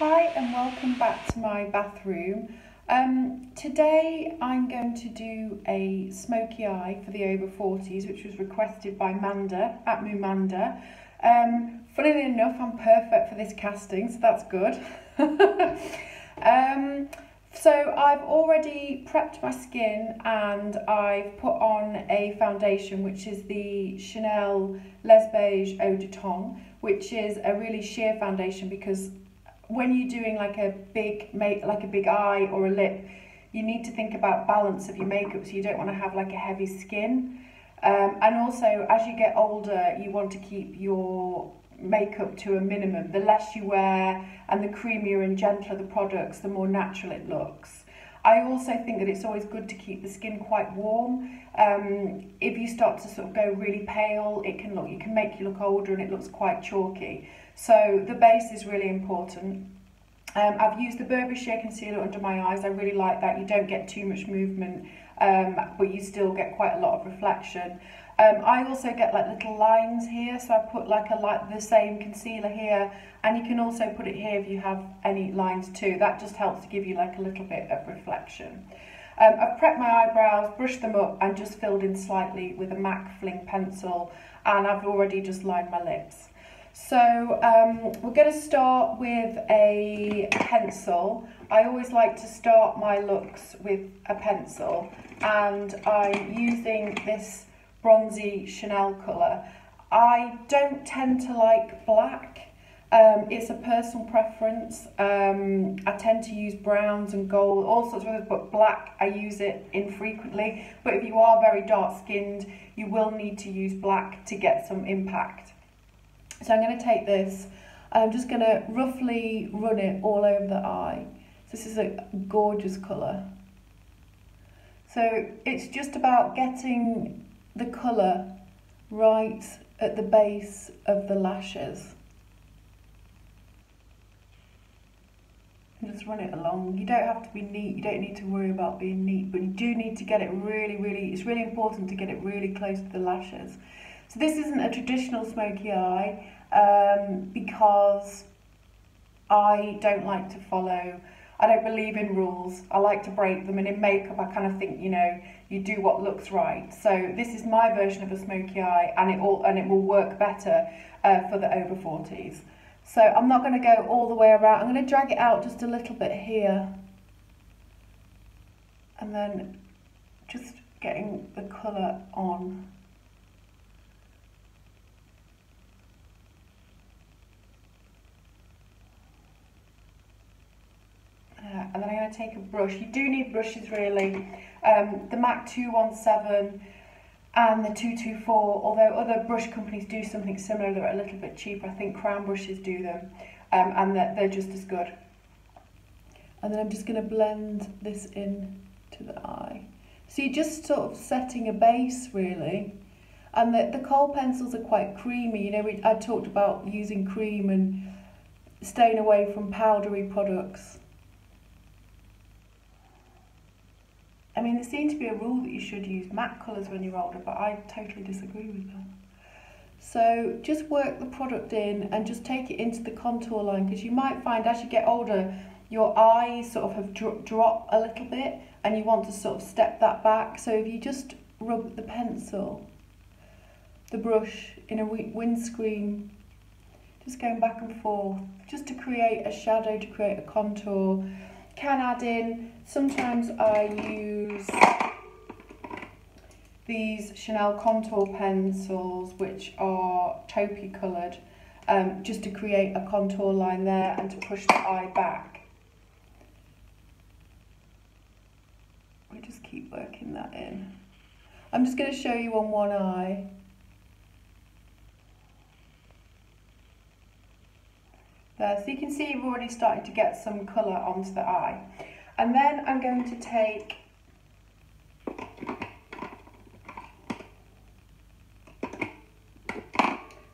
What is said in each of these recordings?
Hi and welcome back to my bathroom. Today I'm going to do a smoky eye for the over 40s, which was requested by Manda at Mumanda. Funnily enough, I'm perfect for this casting, so that's good. So I've already prepped my skin and I've put on a foundation, which is the Chanel Beige Eau de Teint, which is a really sheer foundation because when you're doing like a big eye or a lip, you need to think about balance of your makeup, so you don't want to have like a heavy skin. And also, as you get older, you want to keep your makeup to a minimum. The less you wear and the creamier and gentler the products, the more natural it looks. I also think that it's always good to keep the skin quite warm. If you start to sort of go really pale, it can make you look older and it looks quite chalky. So the base is really important. I've used the Burberry Sheer Concealer under my eyes. I really like that. You don't get too much movement, but you still get quite a lot of reflection. I also get like little lines here, so I put like the same concealer here, and you can also put it here if you have any lines too. That just helps to give you like a little bit of reflection. I've prepped my eyebrows, brushed them up and just filled in slightly with a MAC Fling pencil, and I've already just lined my lips. So we're going to start with a pencil. I always like to start my looks with a pencil, and I'm using this bronzy Chanel colour. I don't tend to like black. It's a personal preference. I tend to use browns and gold, all sorts of others, but black I use it infrequently. But if you are very dark skinned, you will need to use black to get some impact. So I'm going to take this and I'm just going to roughly run it all over the eye. So this is a gorgeous colour. So it's just about getting the colour right at the base of the lashes. And just run it along. You don't have to be neat, you don't need to worry about being neat, but you do need to get it it's really important to get it really close to the lashes. So this isn't a traditional smoky eye because I don't like to follow, I don't believe in rules. I like to break them, and in makeup I kind of think, you know, you do what looks right. So this is my version of a smoky eye, and it will work better for the over 40s. So I'm not going to go all the way around. I'm going to drag it out just a little bit here, and then just getting the colour on. And then I'm going to take a brush. You do need brushes really. The MAC 217 and the 224, although other brush companies do something similar, they're a little bit cheaper. I think Crown brushes do them, and they're just as good. And then I'm just going to blend this in to the eye. So you're just sort of setting a base really. And the kohl pencils are quite creamy. You know, I talked about using cream and staying away from powdery products. I mean, there seems to be a rule that you should use matte colours when you're older, but I totally disagree with that. So just work the product in and just take it into the contour line, because you might find as you get older, your eyes sort of have dropped a little bit and you want to sort of step that back. So if you just rub the pencil, the brush in a windscreen, just going back and forth, just to create a shadow, to create a contour. Can add in, sometimes I use these Chanel contour pencils, which are taupey coloured, just to create a contour line there and to push the eye back. We just keep working that in. I'm just going to show you on one eye. There, so you can see you've already started to get some colour onto the eye. And then I'm going to take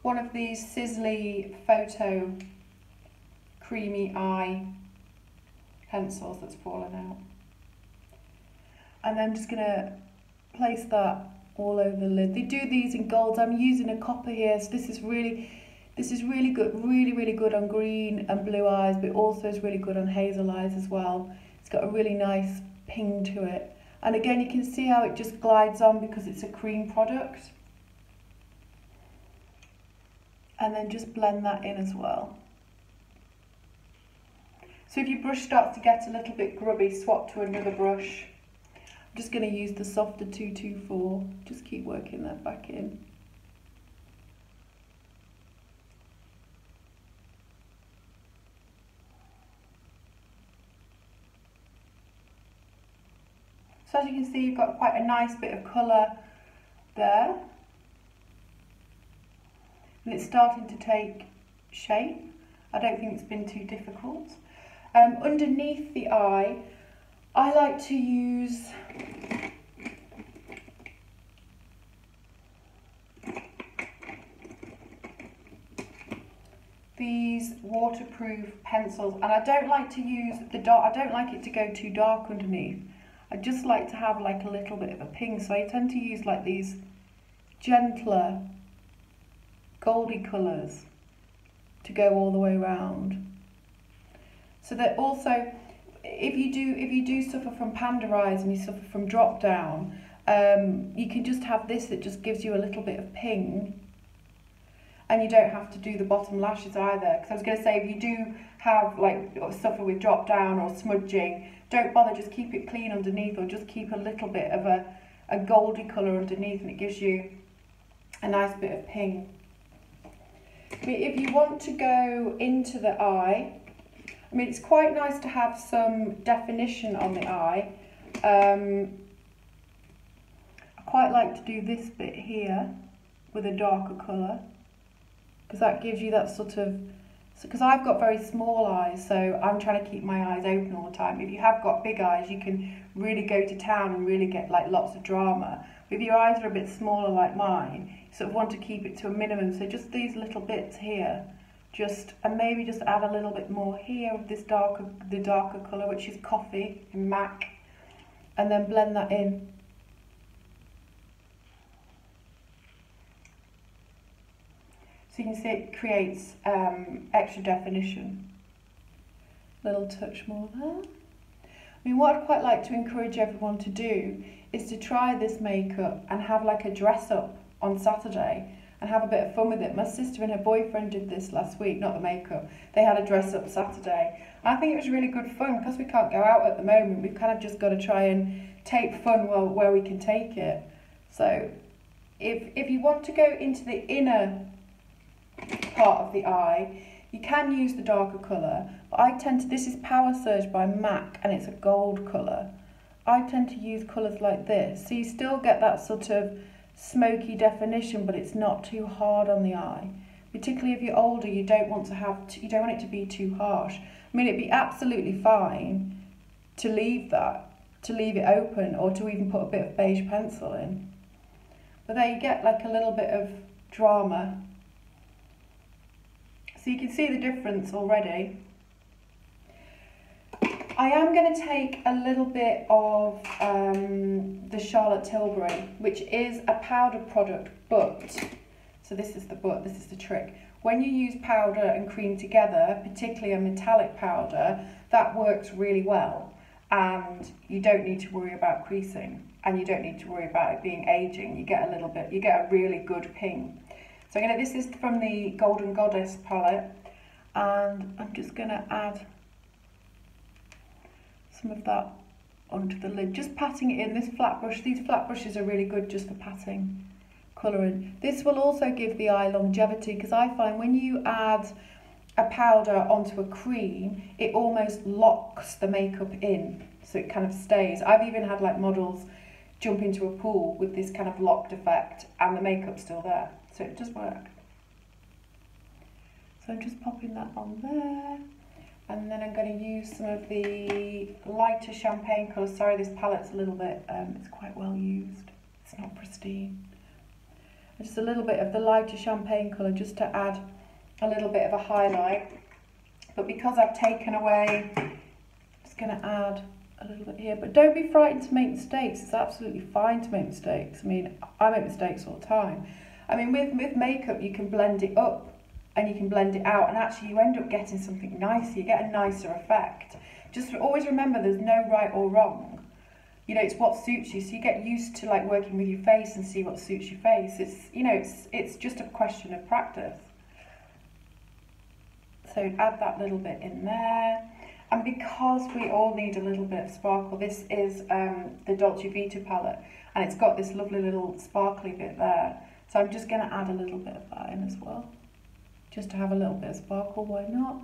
one of these Sisley photo creamy eye pencils that's fallen out. And then I'm just going to place that all over the lid. They do these in golds. I'm using a copper here, so this is really This is really good, really good on green and blue eyes, but also is really good on hazel eyes as well. It's got a really nice ping to it. And again, you can see how it just glides on because it's a cream product. And then just blend that in as well. So if your brush starts to get a little bit grubby, swap to another brush. I'm just going to use the softer 224, just keep working that back in. So as you can see, you've got quite a nice bit of colour there. And it's starting to take shape. I don't think it's been too difficult. Underneath the eye, I like to use these waterproof pencils, and I don't like to use the dark. I don't like it to go too dark underneath. I just like to have like a little bit of a ping, so I tend to use like these gentler goldy colours to go all the way around. So that also, if you do suffer from panda eyes and you suffer from drop down, you can just have this that just gives you a little bit of ping, and you don't have to do the bottom lashes either. Because I was going to say, if you do have like suffer with drop down or smudging, don't bother, just keep it clean underneath, or just keep a little bit of a goldy colour underneath, and it gives you a nice bit of ping. But if you want to go into the eye, I mean, it's quite nice to have some definition on the eye. I quite like to do this bit here with a darker colour, because that gives you that sort of, because I've got very small eyes, so I'm trying to keep my eyes open all the time. If you have got big eyes, you can really go to town and really get like lots of drama. But if your eyes are a bit smaller like mine, you sort of want to keep it to a minimum. So just these little bits here, and maybe just add a little bit more here of this the darker colour, which is coffee in MAC, and then blend that in. So you can see it creates extra definition. Little touch more there. I mean, what I'd quite like to encourage everyone to do is to try this makeup and have like a dress up on Saturday and have a bit of fun with it. My sister and her boyfriend did this last week, not the makeup. They had a dress up Saturday. I think it was really good fun because we can't go out at the moment. We've kind of just got to try and take fun where we can take it. So if you want to go into the inner part of the eye, you can use the darker colour, but I tend to, this is Power Surge by MAC and it's a gold colour. I tend to use colours like this, so you still get that sort of smoky definition, but it's not too hard on the eye. Particularly if you're older, you don't want it to be too harsh. I mean, it'd be absolutely fine to leave it open, or to even put a bit of beige pencil in. But there you get like a little bit of drama. So you can see the difference already. I am going to take a little bit of the Charlotte Tilbury, which is a powder product, but, so this is the trick. When you use powder and cream together, particularly a metallic powder, that works really well, and you don't need to worry about creasing, and you don't need to worry about it being aging. You get a really good ping. So this is from the Golden Goddess palette, and I'm just going to add some of that onto the lid, just patting it in. This flat brush, these flat brushes are really good just for patting colour in. This will also give the eye longevity, because I find when you add a powder onto a cream, it almost locks the makeup in, so it kind of stays. I've even had like models jump into a pool with this kind of locked effect and the makeup's still there. So it does work. So I'm just popping that on there. And then I'm going to use some of the lighter champagne colours. Sorry, this palette's a little bit, it's quite well used. It's not pristine. And just a little bit of the lighter champagne colour just to add a little bit of a highlight. But because I've taken away, I'm just going to add a little bit here. But don't be frightened to make mistakes. It's absolutely fine to make mistakes. I mean, I make mistakes all the time. I mean, with makeup, you can blend it up and you can blend it out, and actually you end up getting something nicer. You get a nicer effect. Just always remember there's no right or wrong. You know, it's what suits you. So you get used to like working with your face and see what suits your face. It's, you know, it's just a question of practice. So add that little bit in there. And because we all need a little bit of sparkle, this is the Dolce Vita palette, and it's got this lovely little sparkly bit there. So I'm just going to add a little bit of that in as well, just to have a little bit of sparkle, why not?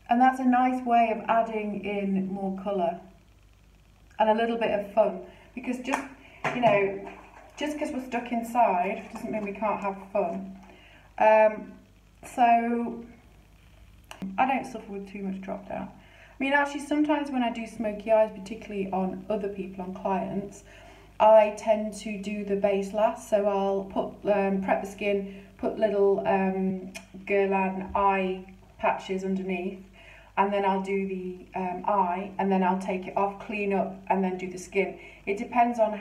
And that's a nice way of adding in more colour and a little bit of fun, because just, you know, just because we're stuck inside doesn't mean we can't have fun. So I don't suffer with too much drop down. I mean, actually sometimes when I do smoky eyes, particularly on other people, on clients, I tend to do the base last. So I'll put prep the skin, put little Guerlain eye patches underneath, and then I'll do the eye, and then I'll take it off, clean up, and then do the skin. It depends on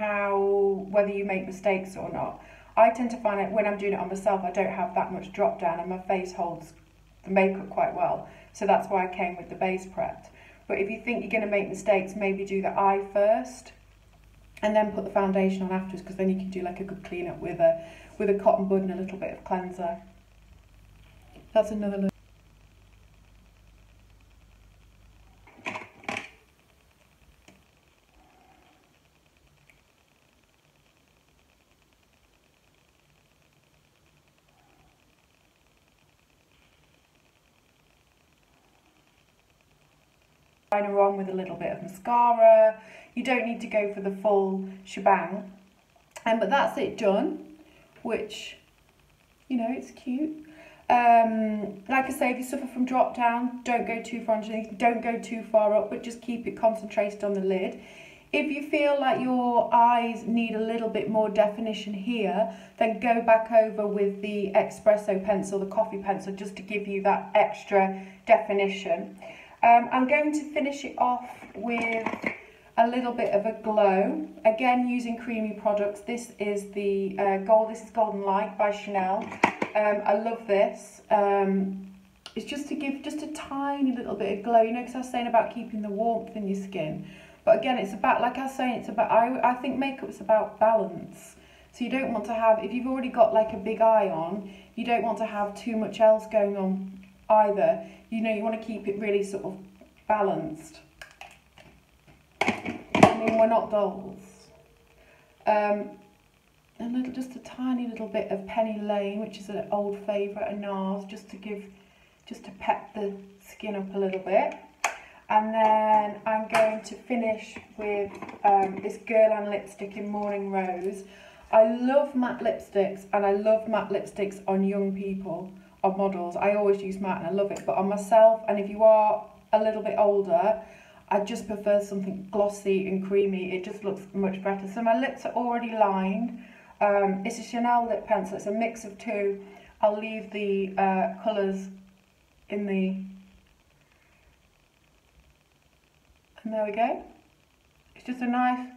whether you make mistakes or not. I tend to find that when I'm doing it on myself, I don't have that much drop down, and my face holds the makeup quite well. So that's why I came with the base prepped. But if you think you're going to make mistakes, maybe do the eye first, and then put the foundation on afterwards, because then you can do like a good clean up with a cotton bud and a little bit of cleanser. That's another look. On with a little bit of mascara. You don't need to go for the full shebang, but that's it done, which, you know, it's cute. Like I say, if you suffer from drop down, don't go too far underneath, don't go too far up, but just keep it concentrated on the lid. If you feel like your eyes need a little bit more definition here, then go back over with the espresso pencil, the coffee pencil, just to give you that extra definition. I'm going to finish it off with a little bit of a glow, again using creamy products. This is the This is Golden Light by Chanel. I love this. It's just to give just a tiny little bit of glow, you know, because I was saying about keeping the warmth in your skin. But again, it's about, like I was saying, it's about, I think makeup's about balance. So you don't want to have, if you've already got like a big eye on, you don't want to have too much else going on either. You know, you want to keep it really sort of balanced. I mean, we're not dolls. Just a tiny little bit of Penny Lane, which is an old favourite, a NARS, just to pep the skin up a little bit. And then I'm going to finish with this Guerlain lipstick in Morning Rose. I love matte lipsticks, and I love matte lipsticks on young people, on models. I always use matte and I love it, but on myself, and if you are a little bit older, I just prefer something glossy and creamy. It just looks much better. So my lips are already lined. It's a Chanel lip pencil. It's a mix of two. I'll leave the colours in the... And there we go. It's just a nice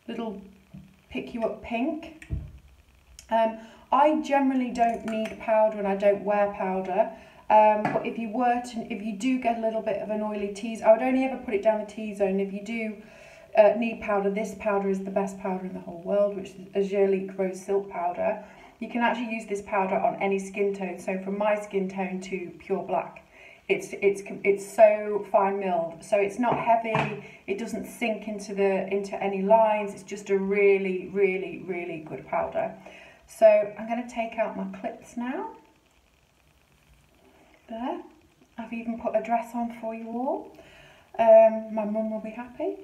little pick you up pink. I generally don't need powder, and I don't wear powder. But if you do get a little bit of an oily T-zone, I would only ever put it down the T-zone. If you do need powder, this powder is the best powder in the whole world, which is Azurlique Rose Silk Powder. You can actually use this powder on any skin tone. So from my skin tone to pure black, it's so fine milled. So it's not heavy. It doesn't sink into any lines. It's just a really, really, really good powder. So I'm going to take out my clips now. There. I've even put a dress on for you all. My mum will be happy.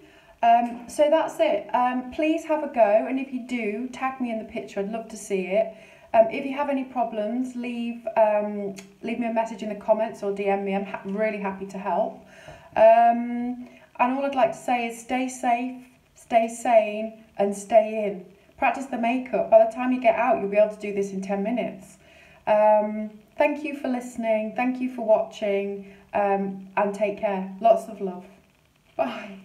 So that's it. Please have a go, and if you do, tag me in the picture. I'd love to see it. If you have any problems, leave me a message in the comments or DM me. I'm really happy to help. And all I'd like to say is stay safe, stay sane, and stay in. Practice the makeup. By the time you get out, you'll be able to do this in 10 minutes. Thank you for listening. Thank you for watching. And take care. Lots of love. Bye.